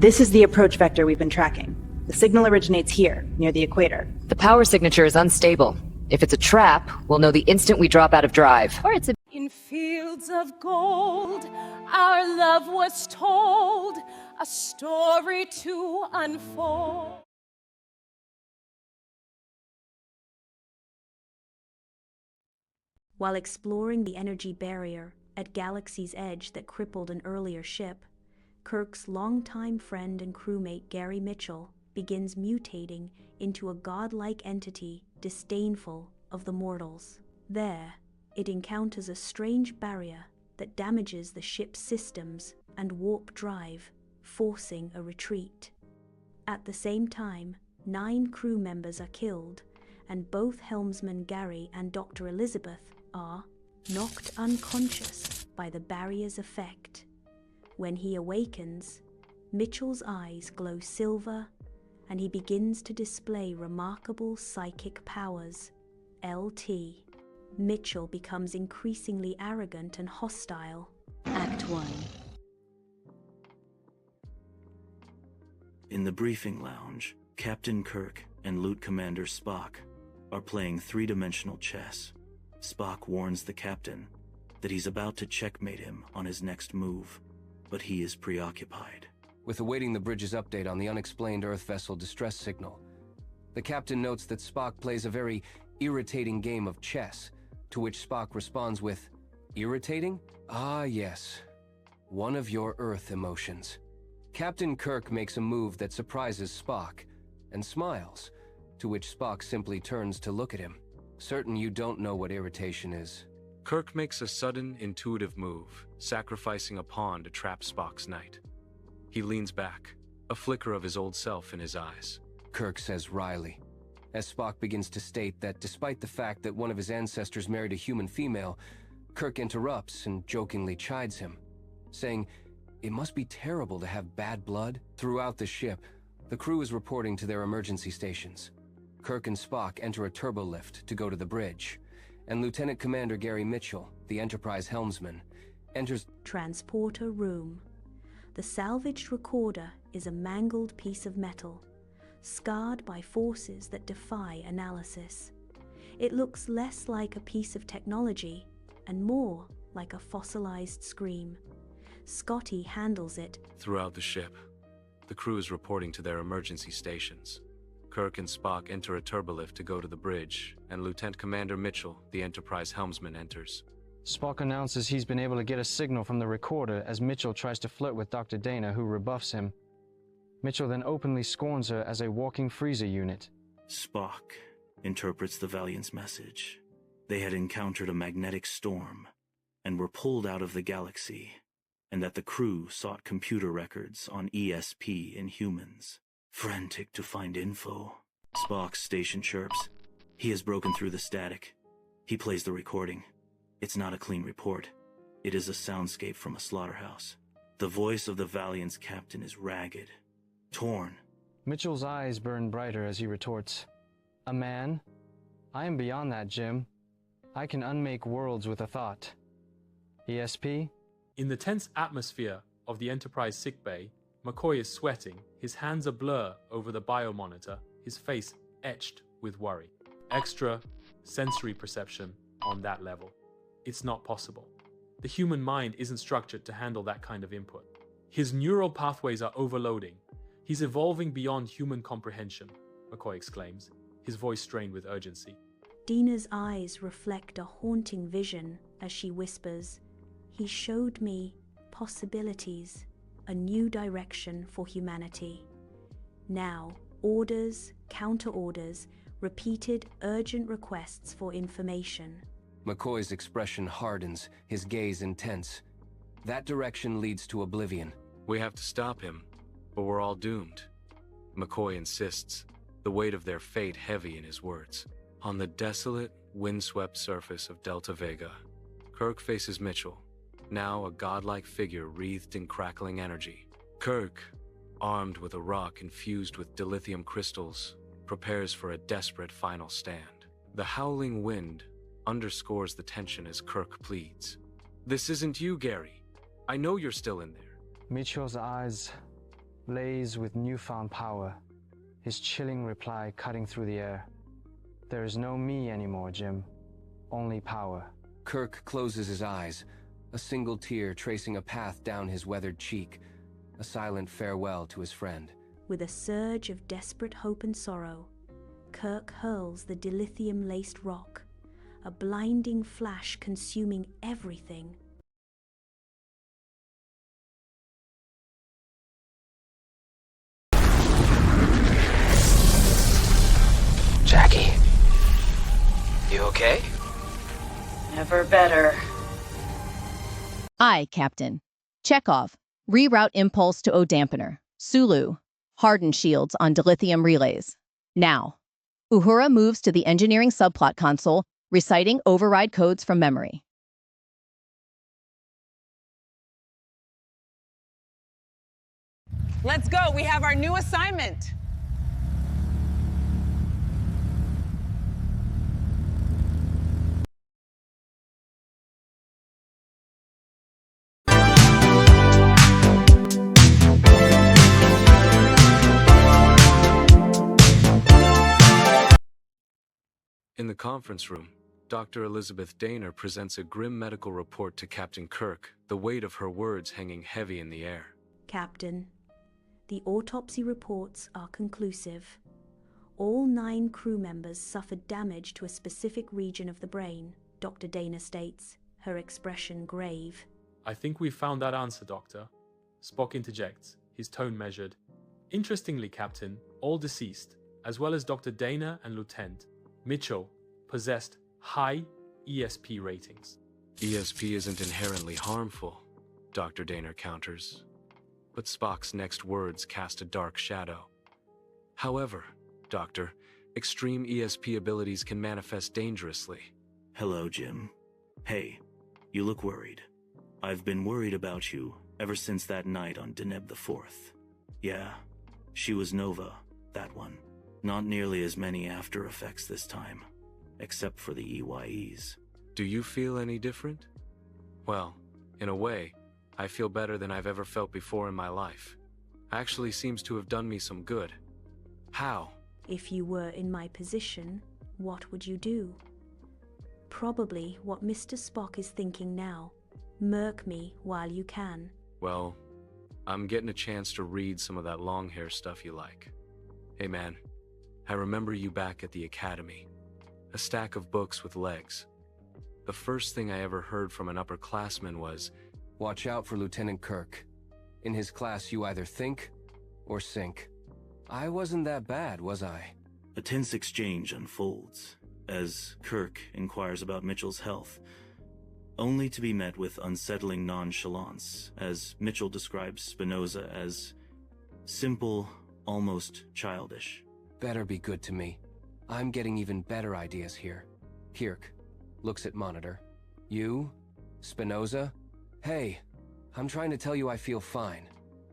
This is the approach vector we've been tracking. The signal originates here, near the equator. The power signature is unstable. If it's a trap, we'll know the instant we drop out of drive. Or it's a... In fields of gold, our love was told, a story to unfold. While exploring the energy barrier at Galaxy's Edge that crippled an earlier ship, Kirk's longtime friend and crewmate Gary Mitchell begins mutating into a godlike entity disdainful of the mortals. There, it encounters a strange barrier that damages the ship's systems and warp drive, forcing a retreat. At the same time, 9 crew members are killed, and both helmsman Gary and Dr. Elizabeth are knocked unconscious by the barrier's effect. When he awakens, Mitchell's eyes glow silver, and he begins to display remarkable psychic powers. LT. Mitchell becomes increasingly arrogant and hostile. Act 1. In the briefing lounge, Captain Kirk and Lieutenant Commander Spock are playing three-dimensional chess. Spock warns the captain that he's about to checkmate him on his next move, but he is preoccupied with awaiting the bridge's update on the unexplained Earth vessel distress signal. The captain notes that Spock plays a very irritating game of chess, to which Spock responds with, "Irritating? Ah, yes. One of your Earth emotions." Captain Kirk makes a move that surprises Spock, and smiles, to which Spock simply turns to look at him, certain you don't know what irritation is. Kirk makes a sudden, intuitive move, sacrificing a pawn to trap Spock's knight. He leans back, a flicker of his old self in his eyes. Kirk says wryly, as Spock begins to state that despite the fact that one of his ancestors married a human female, Kirk interrupts and jokingly chides him, saying, "It must be terrible to have bad blood." Throughout the ship, the crew is reporting to their emergency stations. Kirk and Spock enter a turbolift to go to the bridge, and Lieutenant Commander Gary Mitchell, the Enterprise helmsman, enters Transporter room. The salvaged recorder is a mangled piece of metal, scarred by forces that defy analysis. It looks less like a piece of technology and more like a fossilized scream. Scotty handles it. Throughout the ship, the crew is reporting to their emergency stations. Kirk and Spock enter a turbolift to go to the bridge, and Lieutenant Commander Mitchell, the Enterprise helmsman, enters. Spock announces he's been able to get a signal from the recorder as Mitchell tries to flirt with Dr. Dana, who rebuffs him. Mitchell then openly scorns her as a walking freezer unit. Spock interprets the Valiant's message. They had encountered a magnetic storm and were pulled out of the galaxy, and that the crew sought computer records on ESP in humans. Frantic to find info, Spock's station chirps. He has broken through the static. He plays the recording. It's not a clean report. It is a soundscape from a slaughterhouse. The voice of the Valiant's captain is ragged, torn. Mitchell's eyes burn brighter as he retorts, "A man? I am beyond that, Jim. I can unmake worlds with a thought. ESP?" In the tense atmosphere of the Enterprise sickbay, McCoy is sweating, his hands a blur over the biomonitor, his face etched with worry. Extra sensory perception on that level. It's not possible. The human mind isn't structured to handle that kind of input. His neural pathways are overloading. He's evolving beyond human comprehension, McCoy exclaims, his voice strained with urgency. Dina's eyes reflect a haunting vision as she whispers, "He showed me possibilities, a new direction for humanity. Now, orders, counter-orders, repeated urgent requests for information." McCoy's expression hardens, his gaze intense. That direction leads to oblivion. "We have to stop him, but we're all doomed," McCoy insists, the weight of their fate heavy in his words. On the desolate, windswept surface of Delta Vega, Kirk faces Mitchell, now a godlike figure wreathed in crackling energy. Kirk, armed with a rock infused with dilithium crystals, prepares for a desperate final stand. The howling wind underscores the tension as Kirk pleads. "This isn't you, Gary. I know you're still in there." Mitchell's eyes lays with newfound power, his chilling reply cutting through the air. There is no me anymore, Jim. Only power. Kirk closes his eyes, a single tear tracing a path down his weathered cheek, a silent farewell to his friend. With a surge of desperate hope and sorrow, Kirk hurls the dilithium-laced rock, a blinding flash consuming everything. Jackie, you okay? Never better. I, Captain. Chekhov. Reroute impulse to O-dampener. Sulu. Harden shields on dilithium relays. Now. Uhura moves to the engineering subplot console, reciting override codes from memory. Let's go. We have our new assignment. In the conference room, Dr. Elizabeth Daner presents a grim medical report to Captain Kirk, the weight of her words hanging heavy in the air. Captain, the autopsy reports are conclusive. All 9 crew members suffered damage to a specific region of the brain, Dr. Daner states, her expression grave. I think we've found that answer, Doctor. Spock interjects, his tone measured. Interestingly, Captain, all deceased, as well as Dr. Daner and Lieutenant Mitchell, possessed high ESP ratings. ESP isn't inherently harmful, Dr. Daner counters. But Spock's next words cast a dark shadow. However, Doctor, extreme ESP abilities can manifest dangerously. Hello, Jim. Hey, you look worried. I've been worried about you ever since that night on Deneb the 4th. Yeah, she was Nova, that one. Not nearly as many after effects this time, except for the EYEs. Do you feel any different? Well, in a way, I feel better than I've ever felt before in my life. Actually seems to have done me some good. How? If you were in my position, what would you do? Probably what Mr. Spock is thinking now. Murk me while you can. Well, I'm getting a chance to read some of that long hair stuff you like. Hey man, I remember you back at the academy. A stack of books with legs. The first thing I ever heard from an upperclassman was, Watch out for Lieutenant Kirk. In his class, you either think or sink. I wasn't that bad, was I? A tense exchange unfolds as Kirk inquires about Mitchell's health, only to be met with unsettling nonchalance as Mitchell describes Spinoza as simple, almost childish. Better be good to me. I'm getting even better ideas here. Kirk looks at monitor. You? Spinoza? Hey, I'm trying to tell you I feel fine.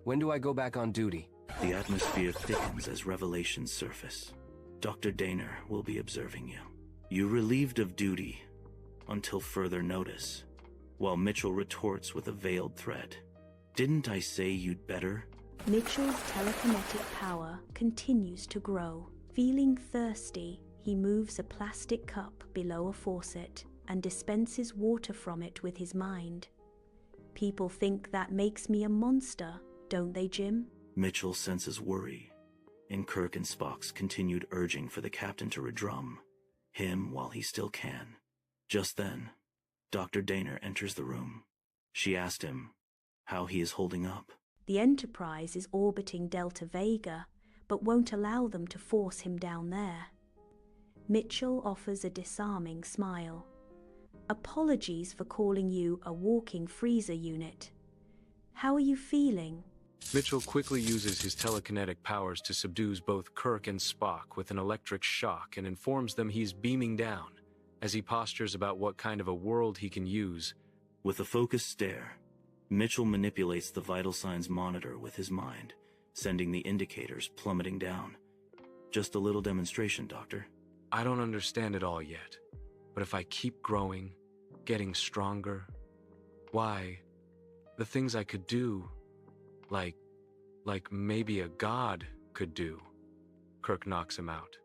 When do I go back on duty? The atmosphere thickens as revelations surface. Dr. Daner will be observing you. You relieved of duty until further notice, while Mitchell retorts with a veiled threat. Didn't I say you'd better? Mitchell's telekinetic power continues to grow. Feeling thirsty, he moves a plastic cup below a faucet and dispenses water from it with his mind. People think that makes me a monster, don't they, Jim? Mitchell senses worry in Kirk and Spock's continued urging for the captain to redrum him while he still can. Just then, Dr. Daner enters the room. She asked him how he is holding up. The Enterprise is orbiting Delta Vega, but won't allow them to force him down there. Mitchell offers a disarming smile. Apologies for calling you a walking freezer unit. How are you feeling? Mitchell quickly uses his telekinetic powers to subdue both Kirk and Spock with an electric shock and informs them he's beaming down, as he postures about what kind of a world he can use. With a focused stare, Mitchell manipulates the vital signs monitor with his mind, sending the indicators plummeting down. Just a little demonstration, Doctor. I don't understand it all yet, but if I keep growing, getting stronger, why, the things I could do, like like maybe a god could do. Kirk knocks him out.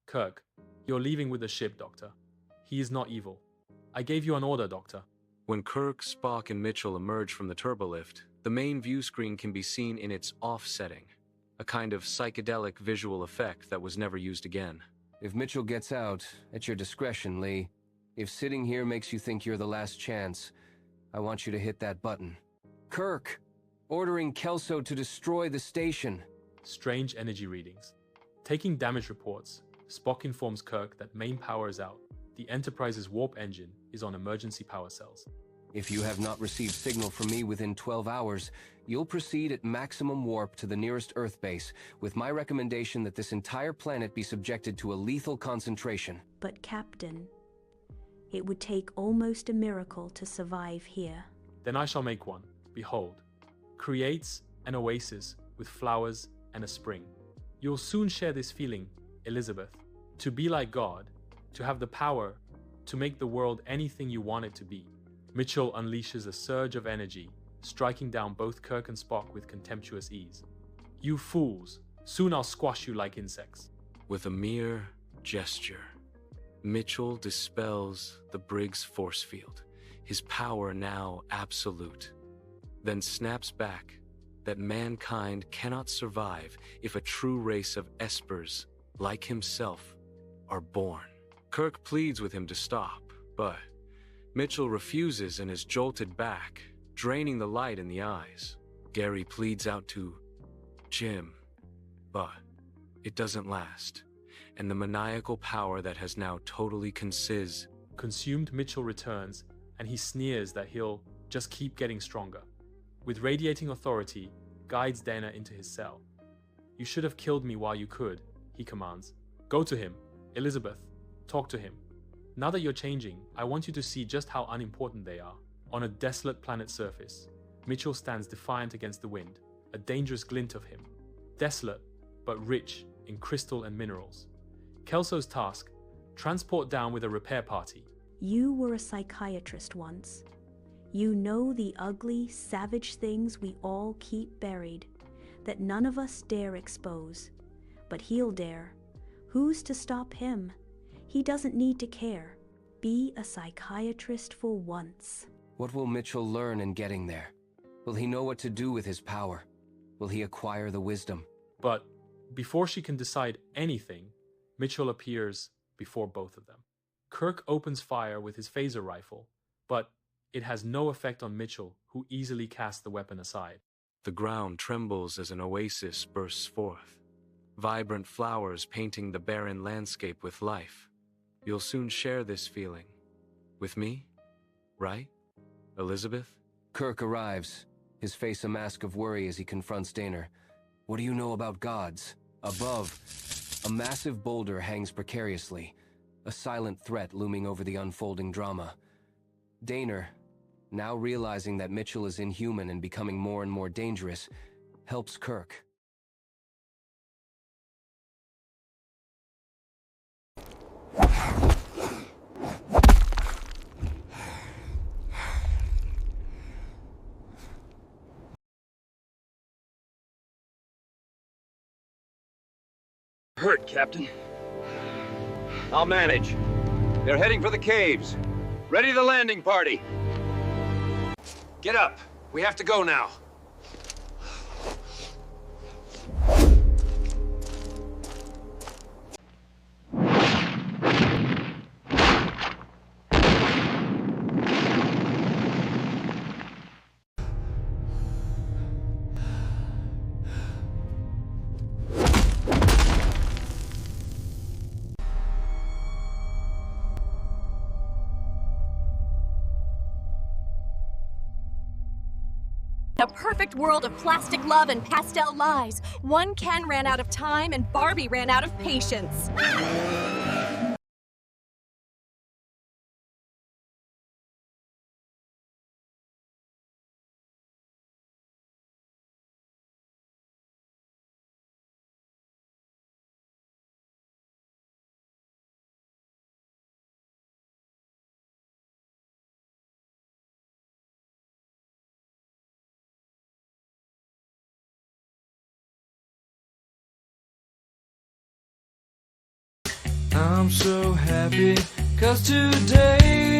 Kirk, you're leaving with the ship, Doctor. He is not evil. I gave you an order, Doctor. When Kirk, Spock, and Mitchell emerge from the turbolift, the main view screen can be seen in its off setting, a kind of psychedelic visual effect that was never used again. If Mitchell gets out, at your discretion, Lee. If sitting here makes you think you're the last chance, I want you to hit that button. Kirk! Ordering Kelso to destroy the station. Strange energy readings. Taking damage reports, Spock informs Kirk that main power is out. The Enterprise's warp engine is on emergency power cells. If you have not received signal from me within 12 hours, you'll proceed at maximum warp to the nearest Earth base, with my recommendation that this entire planet be subjected to a lethal concentration. But Captain, it would take almost a miracle to survive here. Then I shall make one. Behold, creates an oasis with flowers and a spring. You'll soon share this feeling, Elizabeth. To be like God, to have the power to make the world anything you want it to be. Mitchell unleashes a surge of energy, striking down both Kirk and Spock with contemptuous ease. You fools, soon I'll squash you like insects. With a mere gesture, Mitchell dispels the Briggs force field, his power now absolute, then snaps back that mankind cannot survive if a true race of espers, like himself, are born. Kirk pleads with him to stop, but Mitchell refuses and is jolted back, draining the light in the eyes. Gary pleads out to Jim, but it doesn't last, and the maniacal power that has now totally consumed Mitchell returns, and he sneers that he'll just keep getting stronger. With radiating authority, guides Dana into his cell. You should have killed me while you could, he commands. Go to him. Elizabeth, talk to him. Now that you're changing, I want you to see just how unimportant they are. On a desolate planet's surface, Mitchell stands defiant against the wind, a dangerous glint of him. Desolate, but rich in crystal and minerals. Kelso's task, transport down with a repair party. You were a psychiatrist once. You know the ugly, savage things we all keep buried, that none of us dare expose. But he'll dare. Who's to stop him? He doesn't need to care. Be a psychiatrist for once. What will Mitchell learn in getting there? Will he know what to do with his power? Will he acquire the wisdom? But before she can decide anything, Mitchell appears before both of them. Kirk opens fire with his phaser rifle, but it has no effect on Mitchell, who easily casts the weapon aside. The ground trembles as an oasis bursts forth, vibrant flowers painting the barren landscape with life. You'll soon share this feeling. With me, right, Elizabeth? Kirk arrives, his face a mask of worry as he confronts Dana. What do you know about gods? Above, a massive boulder hangs precariously, a silent threat looming over the unfolding drama. Dana, now realizing that Mitchell is inhuman and becoming more and more dangerous, helps Kirk. Hurt, Captain. I'll manage. They're heading for the caves. Ready the landing party. Get up. We have to go now. A perfect world of plastic love and pastel lies. One Ken ran out of time and Barbie ran out of patience. I'm so happy, 'cause today